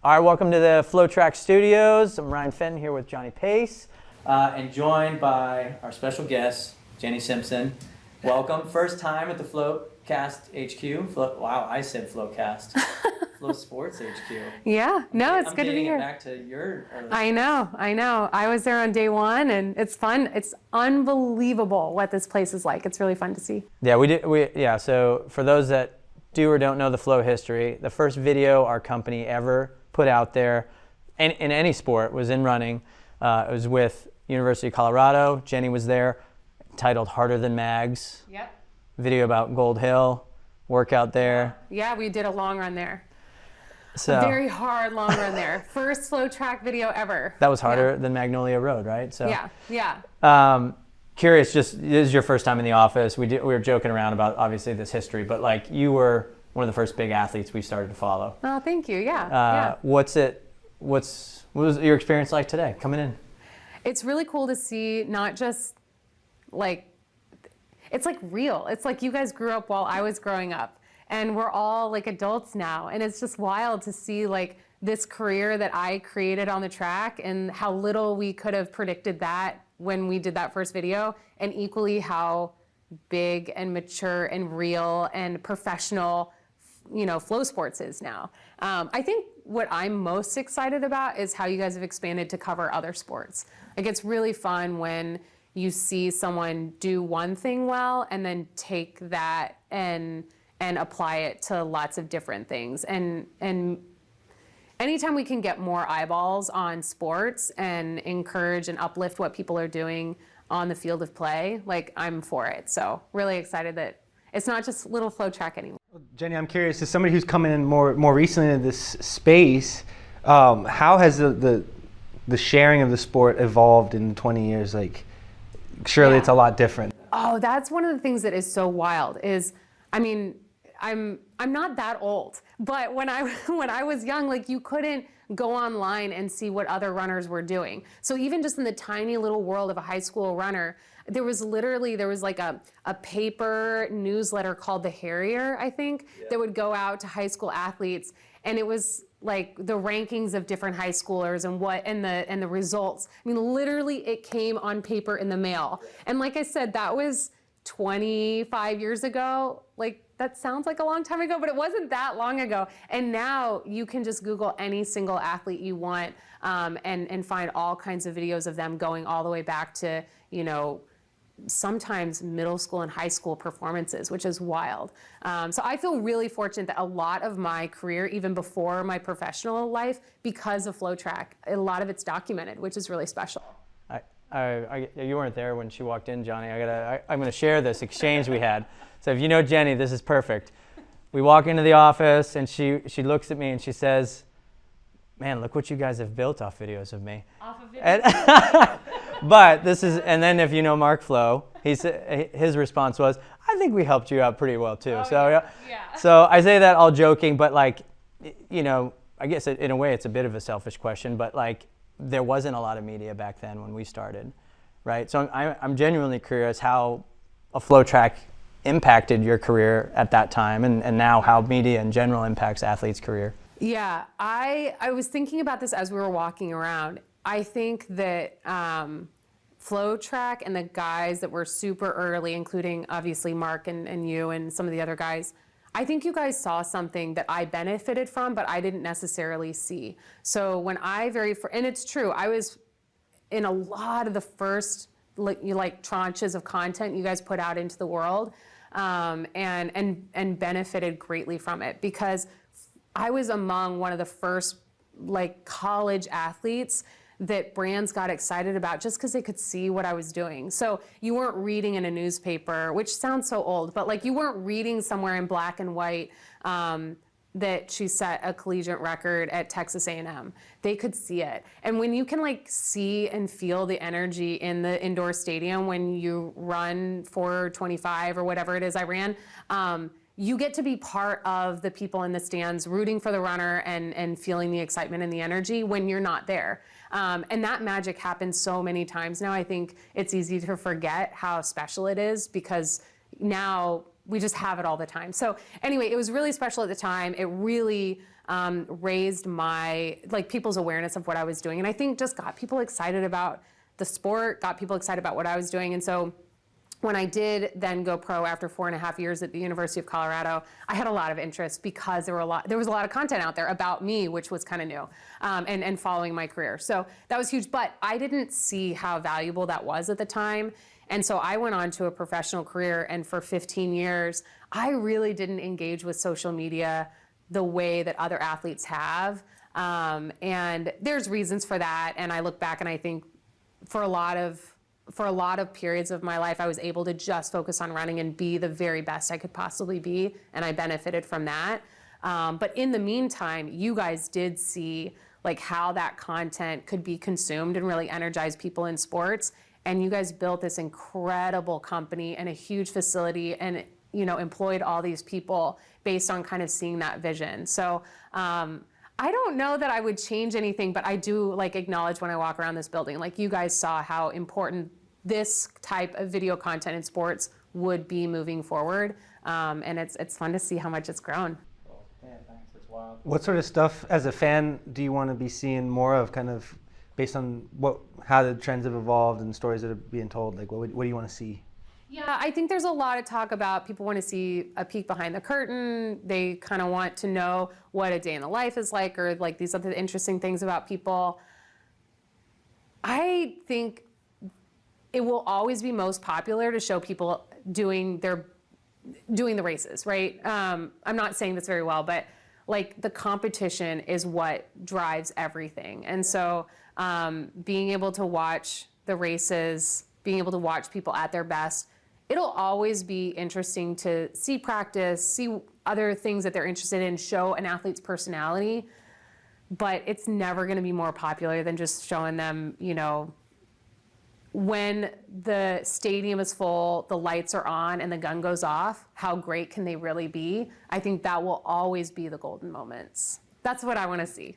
All right, welcome to the FloTrack Studios. I'm Ryan Fenton here with Johnny Pace, and joined by our special guest, Jenny Simpson. Welcome. First time at the FloCast HQ. Wow, I said FloCast. Flo Sports HQ. Yeah, no, it's good to be here. I'm dating it back to your early I know. I was there on day one, and it's fun. It's unbelievable what this place is like. It's really fun to see. Yeah, so for those that do or don't know the Flo history, the first video our company ever put out there in any sport was in running. It was with University of Colorado. Jenny was there, titled Harder Than Mags. Yep. Video about Gold Hill, workout there. Yeah, we did a long run there. So, a very hard long run there. First FloTrack video ever. That was harder than Magnolia Road, right? So yeah. Curious, just this is your first time in the office. We were joking around about obviously this history, but like you were one of the first big athletes we started to follow. Oh, thank you. Yeah. What was your experience like today coming in? It's really cool to see, not just like, it's like real. It's like you guys grew up while I was growing up, and we're all like adults now. And it's just wild to see like this career that I created on the track and how little we could have predicted that when we did that first video, and equally how big and mature and real and professional, Flo Sports is now. I think what I'm most excited about is how you guys have expanded to cover other sports. Like, it's really fun when you see someone do one thing well and then take that and apply it to lots of different things. And anytime we can get more eyeballs on sports and encourage and uplift what people are doing on the field of play, like, I'm for it. So really excited that it's not just little FloTrack anymore. Jenny, I'm curious, as somebody who's coming in more recently into this space, how has the sharing of the sport evolved in 20 years? Like, surely it's a lot different. Oh, that's one of the things that is so wild is, I'm not that old, but when I was young, like, you couldn't go online and see what other runners were doing. So even just in the tiny little world of a high school runner, there was like a paper newsletter called The Harrier, I think, that would go out to high school athletes, and it was like the rankings of different high schoolers and the results. I mean, literally it came on paper in the mail. And like I said, that was 25 years ago. Like, that sounds like a long time ago, but it wasn't that long ago. And now you can just Google any single athlete you want, and find all kinds of videos of them going all the way back to, sometimes middle school and high school performances, which is wild. So I feel really fortunate that a lot of my career, even before my professional life, because of FloTrack, a lot of it's documented, which is really special. You weren't there when she walked in, Johnny. I'm going to share this exchange we had. So if you know Jenny, this is perfect. We walk into the office, and she looks at me and she says, "Man, look what you guys have built off videos of me." Off of videos. But and then if you know Mark Flo, his response was, "I think we helped you out pretty well too." Oh, so yeah. So I say that all joking, but like, I guess in a way it's a bit of a selfish question, but like, there wasn't a lot of media back then when we started, right? So I'm genuinely curious how a FloTrack impacted your career at that time, and now how media in general impacts athletes' career. Yeah, I was thinking about this as we were walking around. I think that FloTrack and the guys that were super early, including obviously Mark and you and some of the other guys, I think you guys saw something that I benefited from, but I didn't necessarily see. So when and it's true, I was in a lot of the first tranches of content you guys put out into the world, and benefited greatly from it, because I was among one of the first college athletes that brands got excited about just because they could see what I was doing. So you weren't reading in a newspaper, which sounds so old, but you weren't reading somewhere in black and white that she set a collegiate record at Texas A&M. They could see it. And when you can see and feel the energy in the indoor stadium when you run 4:25 or whatever it is I ran, you get to be part of the people in the stands rooting for the runner and feeling the excitement and the energy when you're not there. And that magic happens so many times now. I think it's easy to forget how special it is because now we just have it all the time. So anyway, it was really special at the time. It really raised my, like, people's awareness of what I was doing. And I think just got people excited about the sport, got people excited about what I was doing. And so when I did then go pro after 4.5 years at the University of Colorado, I had a lot of interest because there was a lot of content out there about me, which was kind of new, and following my career. So that was huge, but I didn't see how valuable that was at the time. And so I went on to a professional career, and for 15 years, I really didn't engage with social media the way that other athletes have. And there's reasons for that. And I look back and I think for a lot of periods of my life, I was able to just focus on running and be the very best I could possibly be, and I benefited from that. But in the meantime, you guys did see like how that content could be consumed and really energize people in sports. And you guys built this incredible company and a huge facility, and employed all these people based on kind of seeing that vision. So I don't know that I would change anything, but I do like acknowledge when I walk around this building, like you guys saw how important this type of video content in sports would be moving forward. And it's fun to see how much it's grown. Yeah, thanks. It's wild. What sort of stuff as a fan do you want to be seeing more of, kind of based on how the trends have evolved and stories that are being told? Like what do you want to see? Yeah, I think there's a lot of talk about people want to see a peek behind the curtain. They kind of want to know what a day in the life is like, or like these other interesting things about people. I think it will always be most popular to show people doing the races, right? I'm not saying this very well, but like the competition is what drives everything. And so being able to watch the races, being able to watch people at their best, it'll always be interesting to see practice, see other things that they're interested in, show an athlete's personality, but it's never going to be more popular than just showing them, when the stadium is full, the lights are on, and the gun goes off, how great can they really be? I think that will always be the golden moments. That's what I want to see.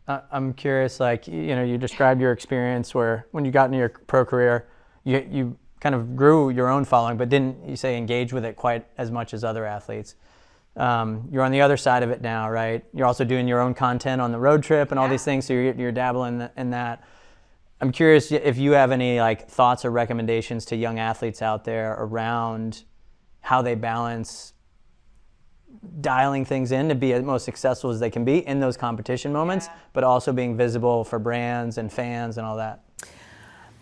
I'm curious, like, you described your experience where when you got into your pro career, you kind of grew your own following, but didn't, you say, engage with it quite as much as other athletes. You're on the other side of it now, right? You're also doing your own content on the road trip and all these things, so you're dabbling in that. I'm curious if you have any like thoughts or recommendations to young athletes out there around how they balance dialing things in to be as most successful as they can be in those competition moments, but also being visible for brands and fans and all that.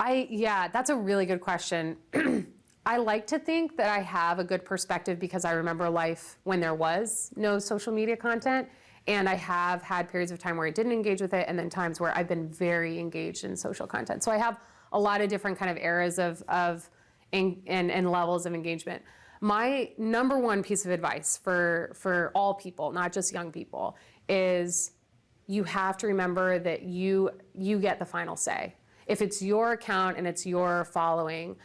That's a really good question. I like to think that I have a good perspective because I remember life when there was no social media content, and I have had periods of time where I didn't engage with it, and then times where I've been very engaged in social content. So I have a lot of different kind of eras of and levels of engagement. My number one piece of advice for all people, not just young people, is you have to remember that you get the final say. If it's your account and it's your following,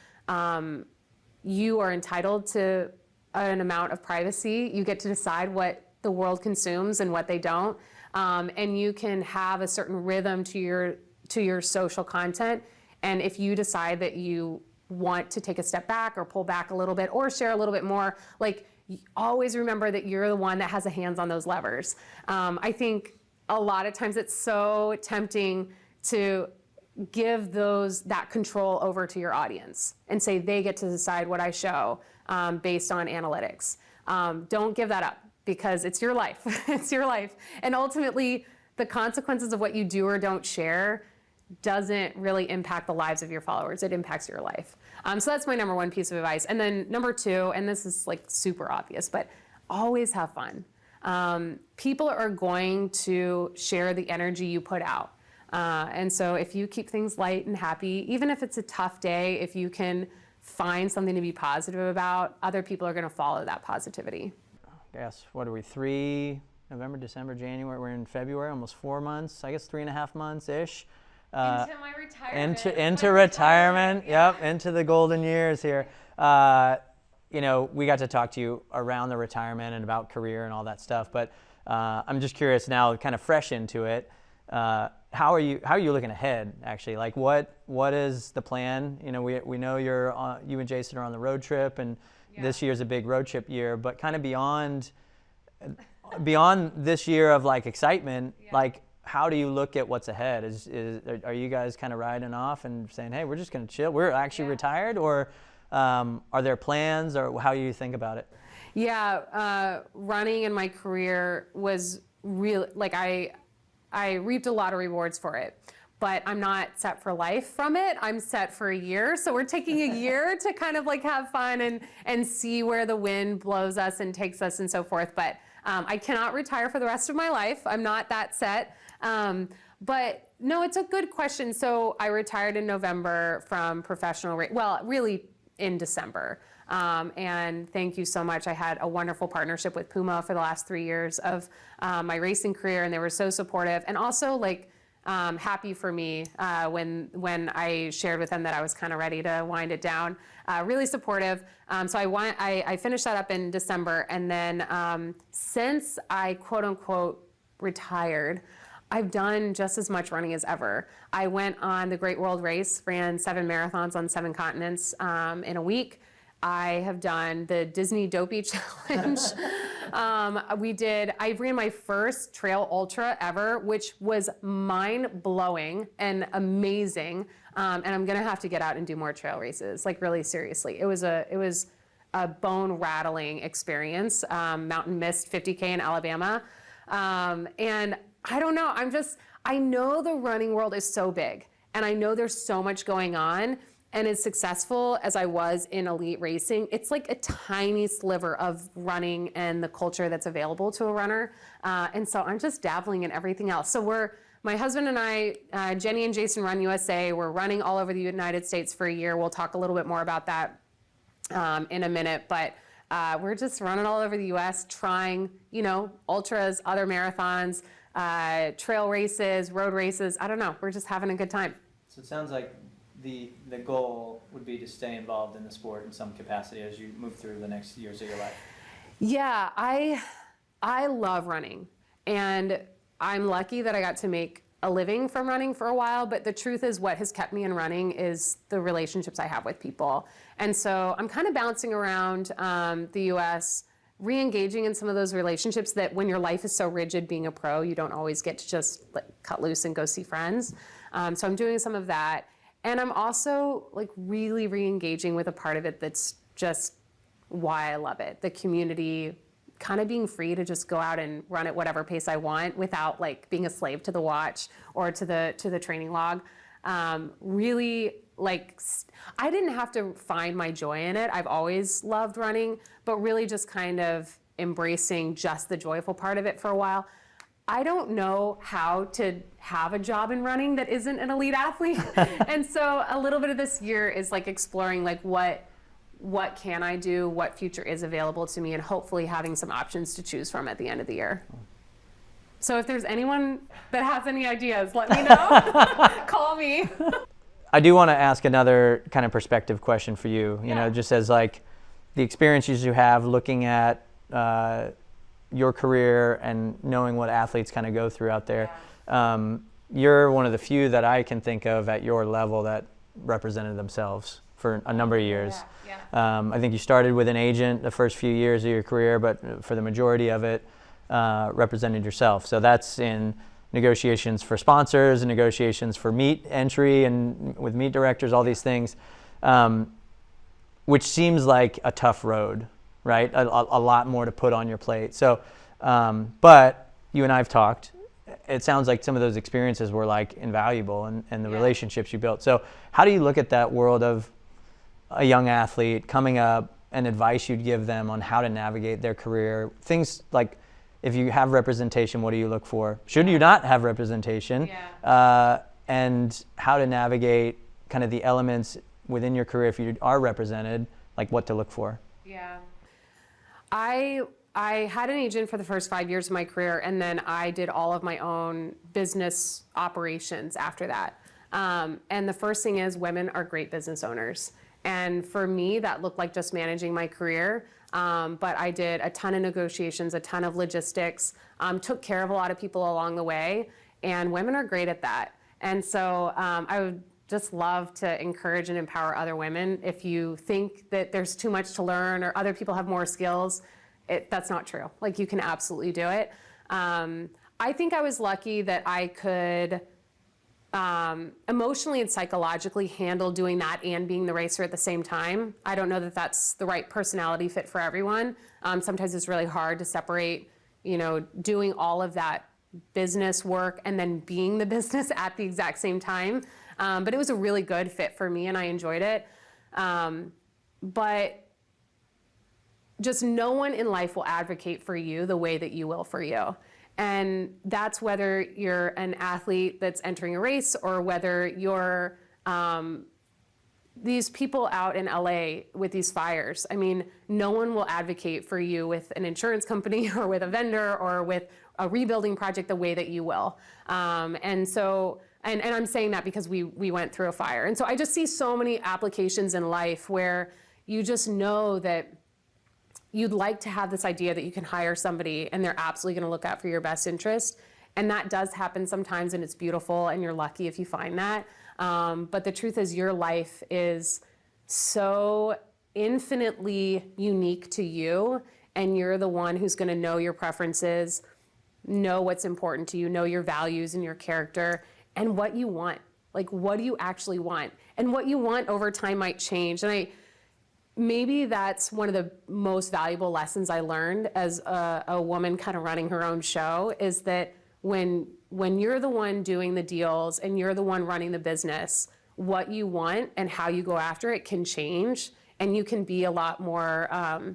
you are entitled to an amount of privacy. You get to decide what the world consumes and what they don't. And you can have a certain rhythm to your social content. And if you decide that you want to take a step back or pull back a little bit or share a little bit more, like, always remember that you're the one that has the hands on those levers. I think a lot of times it's so tempting to give that control over to your audience and say they get to decide what I show based on analytics. Don't give that up, because it's your life. It's your life. And ultimately, the consequences of what you do or don't share doesn't really impact the lives of your followers. It impacts your life. So that's my number one piece of advice. And then number two, and this is like super obvious, but always have fun. People are going to share the energy you put out. And so if you keep things light and happy, even if it's a tough day, if you can find something to be positive about, other people are going to follow that positivity. Yes, what are we, November, December, January, we're in February, almost 4 months, I guess 3.5 months-ish. Into my retirement. Into retirement, yeah. Yep, into the golden years here. We got to talk to you around the retirement and about career and all that stuff, but I'm just curious now, kind of fresh into it, how are you looking ahead, actually? Like, what is the plan? We know you and Jason are on the road trip, and this year's a big road trip year, but kind of beyond beyond this year of like excitement, Yeah. like how do you look at what's ahead? Are you guys kind of riding off and saying, hey, we're just going to chill? We're actually retired, or are there plans, or how do you think about it? Yeah, running in my career was really, like, I reaped a lot of rewards for it, but I'm not set for life from it. I'm set for a year. So we're taking a year to kind of like have fun and see where the wind blows us and takes us and so forth. But I cannot retire for the rest of my life. I'm not that set. But no, it's a good question. So I retired in November from professional, well, really in December. And thank you so much. I had a wonderful partnership with Puma for the last 3 years of my racing career, and they were so supportive, and also like happy for me when I shared with them that I was kind of ready to wind it down. Really supportive. So I finished that up in December, and then since I quote unquote retired, I've done just as much running as ever. I went on the Great World Race, ran 7 marathons on 7 continents in a week. I have done the Disney Dopey Challenge. I ran my first trail ultra ever, which was mind-blowing and amazing. And I'm gonna have to get out and do more trail races, like really seriously. It was a bone-rattling experience. Mountain Mist 50K in Alabama. And I don't know, I know the running world is so big, and I know there's so much going on. And as successful as I was in elite racing, it's like a tiny sliver of running and the culture that's available to a runner. And so I'm just dabbling in everything else. So my husband and I, Jenny and Jason Run USA, we're running all over the United States for a year. We'll talk a little bit more about that in a minute. But we're just running all over the US, trying, ultras, other marathons, trail races, road races. I don't know. We're just having a good time. So it sounds like the goal would be to stay involved in the sport in some capacity as you move through the next years of your life. Yeah, I love running, and I'm lucky that I got to make a living from running for a while, but the truth is what has kept me in running is the relationships I have with people. And so I'm kind of bouncing around the US, re-engaging in some of those relationships that when your life is so rigid being a pro, you don't always get to just cut loose and go see friends. So I'm doing some of that. And I'm also like really re-engaging with a part of it that's just why I love it. The community, kind of being free to just go out and run at whatever pace I want without like being a slave to the watch or to the training log. Really like, I didn't have to find my joy in it. I've always loved running, but really just kind of embracing just the joyful part of it for a while. I don't know how to have a job in running that isn't an elite athlete. And so a little bit of this year is like exploring like what can I do, what future is available to me, and hopefully having some options to choose from at the end of the year. So if there's anyone that has any ideas, let me know. Call me. I do want to ask another kind of perspective question for you, you know, just as like the experiences you have looking at your career and knowing what athletes kind of go through out there. Yeah. You're one of the few that I can think of at your level that represented themselves for a number of years. I think you started with an agent the first few years of your career, but for the majority of it, represented yourself. So that's in negotiations for sponsors and negotiations for meet entry and with meet directors, all these things, which seems like a tough road. Right? A lot more to put on your plate. So, but you and I have talked. It sounds like some of those experiences were like invaluable and the relationships you built. So how do you look at that world of a young athlete coming up and advice you'd give them on how to navigate their career? Things like if you have representation, what do you look for? Should you not have representation? And how to navigate kind of the elements within your career if you are represented, like what to look for? Yeah. I had an agent for the first 5 years of my career, and then I did all of my own business operations after that. And the first thing is women are great business owners. And for me, that looked like just managing my career. But I did a ton of negotiations, a ton of logistics, took care of a lot of people along the way, and women are great at that. And so I would just love to encourage and empower other women. If you think that there's too much to learn or other people have more skills, that's not true. Like, you can absolutely do it. I think I was lucky that I could emotionally and psychologically handle doing that and being the racer at the same time. I don't know that that's the right personality fit for everyone. Sometimes it's really hard to separate, doing all of that business work and then being the business at the exact same time. But it was a really good fit for me and I enjoyed it. But just no one in life will advocate for you the way that you will for you. And that's whether you're an athlete that's entering a race or whether you're these people out in LA with these fires. I mean, no one will advocate for you with an insurance company or with a vendor or with a rebuilding project the way that you will. And I'm saying that because we went through a fire. And so I just see so many applications in life where you just know that you'd like to have this idea that you can hire somebody and they're absolutely going to look out for your best interest. And that does happen sometimes, and it's beautiful, and you're lucky if you find that. But the truth is, your life is so infinitely unique to you, and you're the one who's going to know your preferences, know what's important to you, know your values and your character, and what you want. Like, what do you actually want? And what you want over time might change. And maybe that's one of the most valuable lessons I learned as a woman kind of running her own show, is that when you're the one doing the deals and you're the one running the business, what you want and how you go after it can change, and you can be a lot more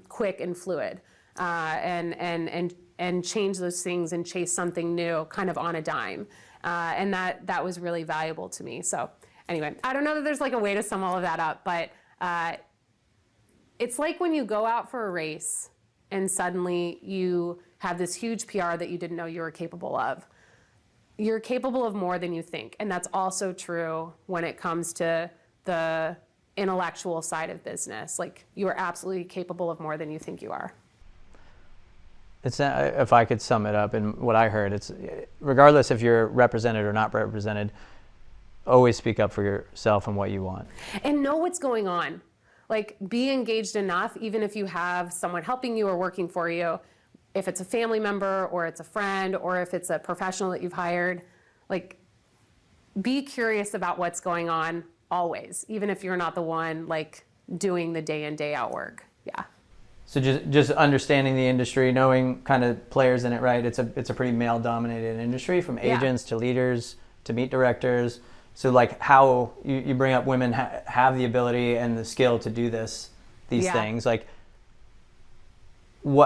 quick and fluid, and change those things and chase something new kind of on a dime. And that was really valuable to me. So anyway, I don't know that there's like a way to sum all of that up, but it's like when you go out for a race and suddenly you have this huge PR that you didn't know you were capable of. You're capable of more than you think. And that's also true when it comes to the intellectual side of business. Like, you are absolutely capable of more than you think you are. It's, if I could sum it up in what I heard, it's regardless if you're represented or not represented, always speak up for yourself and what you want. And know what's going on. Like, be engaged enough, even if you have someone helping you or working for you, if it's a family member or it's a friend or if it's a professional that you've hired, like, be curious about what's going on always, even if you're not the one like doing the day in, day out work. Yeah. So just understanding the industry, knowing kind of players in it, right? It's a pretty male dominated industry, from agents to leaders to meet directors. So like how you bring up women have the ability and the skill to do these things. Like,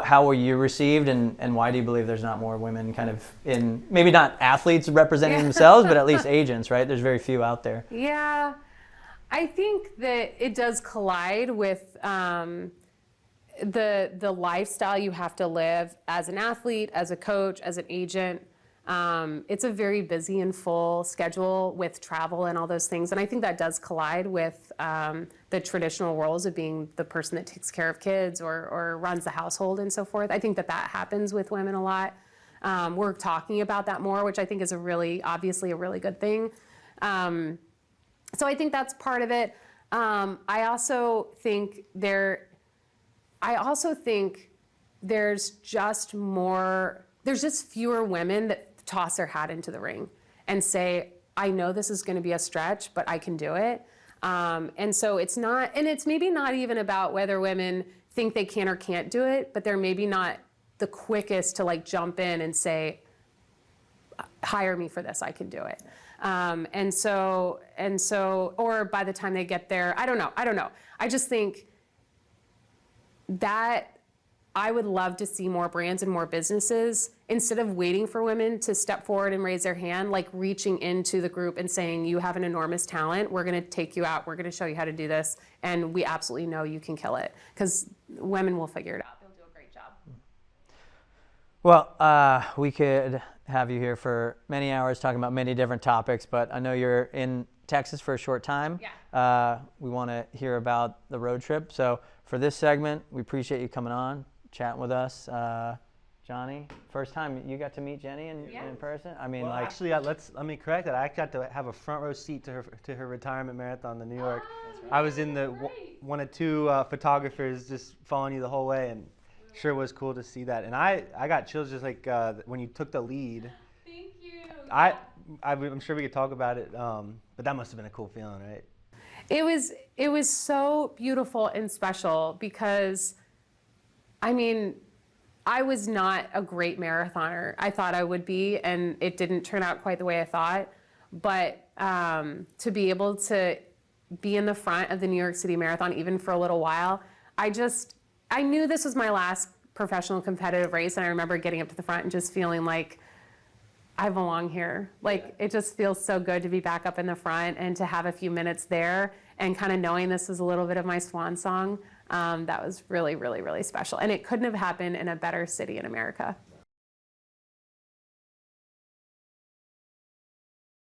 how were you received, and why do you believe there's not more women kind of in, maybe not athletes representing themselves, but at least agents, right? There's very few out there. Yeah, I think that it does collide with the lifestyle you have to live as an athlete, as a coach, as an agent. It's a very busy and full schedule with travel and all those things. And I think that does collide with the traditional roles of being the person that takes care of kids or runs the household and so forth. I think that happens with women a lot. We're talking about that more, which I think is obviously a really good thing. So I think that's part of it. I also think there's just fewer women that toss their hat into the ring and say, I know this is going to be a stretch, but I can do it. And so it's maybe not even about whether women think they can or can't do it, but they're maybe not the quickest to like jump in and say, hire me for this, I can do it. And so, or by the time they get there, I don't know. I just think that I would love to see more brands and more businesses, instead of waiting for women to step forward and raise their hand, like reaching into the group and saying, you have an enormous talent, we're going to take you out, we're going to show you how to do this, and we absolutely know you can kill it, because women will figure it out. They'll do a great job. Well, we could have you here for many hours talking about many different topics, but I know you're in Texas for a short time. Yeah. We want to hear about the road trip. So for this segment, we appreciate you coming on, chatting with us. Johnny, first time you got to meet Jenny in person? I mean, well, like, actually, let me correct that. I got to have a front row seat to her retirement marathon in New York. Right. I was in the one of two photographers just following you the whole way, and Sure was cool to see that. And I got chills just like when you took the lead. Thank you. I'm sure we could talk about it, but that must have been a cool feeling, right? It was so beautiful and special because, I mean, I was not a great marathoner. I thought I would be, and it didn't turn out quite the way I thought. But to be able to be in the front of the New York City Marathon, even for a little while, I knew this was my last professional competitive race, and I remember getting up to the front and just feeling like I belong here. Like, it just feels so good to be back up in the front and to have a few minutes there, and kind of knowing this was a little bit of my swan song. That was really, really, really special. And it couldn't have happened in a better city in America.